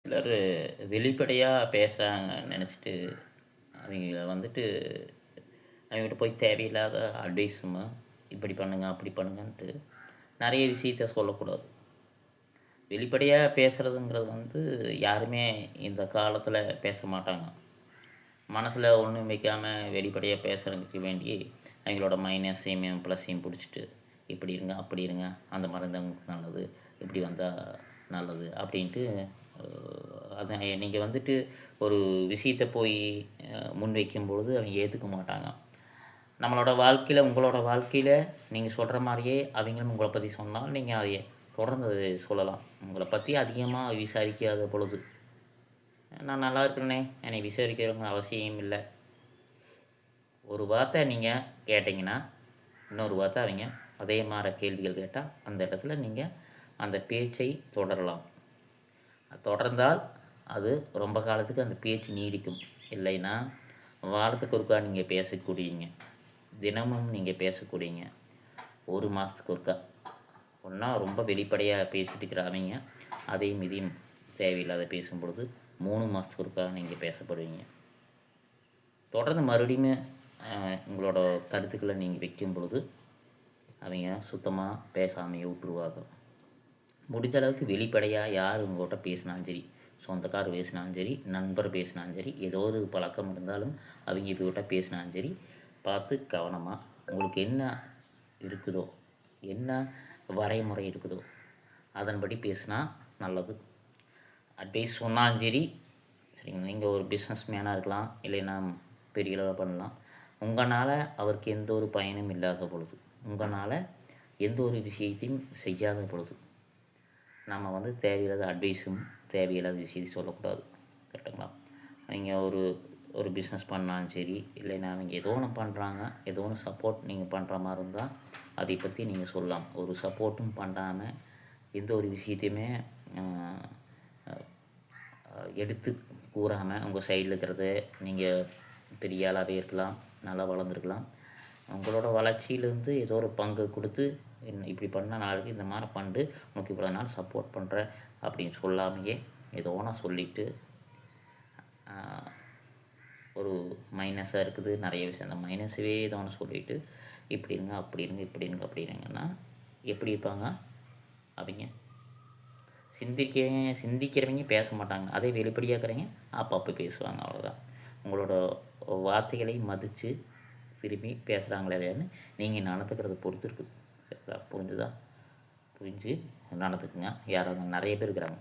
சிலர் வெளிப்படையாக பேசுகிறாங்கன்னு நினச்சிட்டு அவங்கள வந்துட்டு அவங்ககிட்ட போய் தேவையில்லாத அட்வைஸுமா இப்படி பண்ணுங்க அப்படி பண்ணுங்கன்ட்டு நிறைய விஷயத்த சொல்லக்கூடாது. வெளிப்படையாக பேசுகிறதுங்கிறது யாருமே இந்த காலத்தில் பேச மாட்டாங்க. மனசில் ஒன்றும் வைக்காமல் வெளிப்படையாக பேசுகிறதுக்கு வேண்டி அவங்களோட மைனஸையும் ப்ளஸ்ஸையும் பிடிச்சிட்டு இப்படி இருங்க அப்படி இருங்க, அந்த மாதிரி இருந்தால் உங்களுக்கு நல்லது, இப்படி வந்தால் நல்லது அப்படின்ட்டு அதை நீங்கள் ஒரு விஷயத்தை போய் முன்வைக்கும்பொழுது அவங்க ஏற்றுக்க மாட்டாங்க. நம்மளோட வாழ்க்கையில் உங்களோட வாழ்க்கையில் நீங்கள் சொல்கிற மாதிரியே அவங்களும் உங்களை பற்றி சொன்னால் நீங்கள் அதை தொடர்ந்து சொல்லலாம். உங்களை பற்றி அதிகமாக விசாரிக்காத பொழுது, நான் நல்லா இருக்கிறேனே என்னை விசாரிக்கிறவங்க அவசியம் இல்லை. ஒரு வார்த்தை நீங்கள் கேட்டிங்கன்னா இன்னொரு வார்த்தை அவங்க அதே மாதிரி கேள்விகள் கேட்டால் அந்த இடத்துல நீங்கள் அந்த பேச்சை தொடரலாம். தொடர்ந்தால் அது ரொம்ப காலத்துக்கு அந்த பேச்சு நீடிக்கும். இல்லைன்னா வாரத்துக்கு ஒருக்கா நீங்கள் பேசக்கூடியங்க, தினமும் நீங்கள் பேசக்கூடியங்க, ஒரு மாதத்துக்கு ஒருக்கா ஒன்றா ரொம்ப வெளிப்படையாக பேசிட்டு இருக்கிறாங்க. அதையும் இதையும் தேவையில்லாத பேசும் பொழுது 3 மாதத்துக்கு ஒருக்கா நீங்கள் பேசப்படுவீங்க. தொடர்ந்து மறுபடியும் உங்களோட கருத்துக்களை நீங்கள் வைக்கும் பொழுது அவங்க சுத்தமாக பேசாமையே விட்டுருவாங்க. முடிஞ்ச அளவுக்கு வெளிப்படையாக யார் உங்கள்கிட்ட பேசினாலும் சரி, சொந்தக்கார் பேசினாலும் சரி, நண்பர் பேசினாலும் சரி, ஏதோ ஒரு பழக்கம் இருந்தாலும் அவங்க இவங்ககிட்ட பேசினாலும் சரி, பார்த்து கவனமாக உங்களுக்கு என்ன இருக்குதோ, என்ன வரைமுறை இருக்குதோ அதன்படி பேசினா நல்லது. அட்வைஸ் சொன்னாலும் சரி சரிங்க. நீங்கள் ஒரு பிஸ்னஸ் மேனாக இருக்கலாம், இல்லைன்னா பெரிய அளவில் பண்ணலாம். உங்களால் அவருக்கு எந்த ஒரு பயனும் இல்லாத பொழுது, உங்களால் எந்த ஒரு விஷயத்தையும் செய்யாத பொழுது நம்ம தேவையில்லாத அட்வைஸும் தேவையில்லாத விஷயத்தையும் சொல்லக்கூடாது. கரெக்டுங்களா? நீங்கள் ஒரு ஒரு பிஸ்னஸ் பண்ணாலும் சரி, இல்லைன்னா அவங்க ஏதோ ஒன்று பண்ணுறாங்க, ஏதோ ஒன்று சப்போர்ட் நீங்கள் பண்ணுற மாதிரி இருந்தால் அதை பற்றி நீங்கள் சொல்லலாம். ஒரு சப்போர்ட்டும் பண்ணாமல் எந்த ஒரு விஷயத்தையுமே எடுத்து கூறாமல் உங்கள் சைடில் இருக்கிறது நீங்கள் பெரிய ஆளாகவே இருக்கலாம், நல்லா வளர்ந்துருக்கலாம், உங்களோட வளர்ச்சியிலேருந்து ஏதோ ஒரு பங்கு கொடுத்து இப்படி பண்ணால் நாளைக்கு இந்த மாதிரி பண்ணிட்டு உனக்கு இவ்வளோ நாள் சப்போர்ட் பண்ணுறேன் அப்படின்னு சொல்லாமையே ஏதோ ஒன்று சொல்லிவிட்டு ஒரு மைனஸாக இருக்குது நிறைய விஷயம். அந்த மைனஸவே ஏதோ ஒன்று சொல்லிவிட்டு இப்படி இருங்க அப்படி இருங்க இப்படி இருங்க அப்படி இருங்கன்னா எப்படி இருப்பாங்க அவங்க? சிந்திக்கிறவங்க பேச மாட்டாங்க. அதே வெளிப்படையாக்குறவங்க அப்பப்போ பேசுவாங்க, அவ்வளோதான். உங்களோட வார்த்தைகளை மதித்து திரும்பி பேசுகிறாங்களா இல்லையான்னு நீங்கள் நடந்துக்கிறத பொறுத்து இருக்குது. சரிங்களா? புரிஞ்சுதா? புரிஞ்சு நடந்துக்குங்க. யாராவது நிறைய பேர் இருக்கிறாங்க.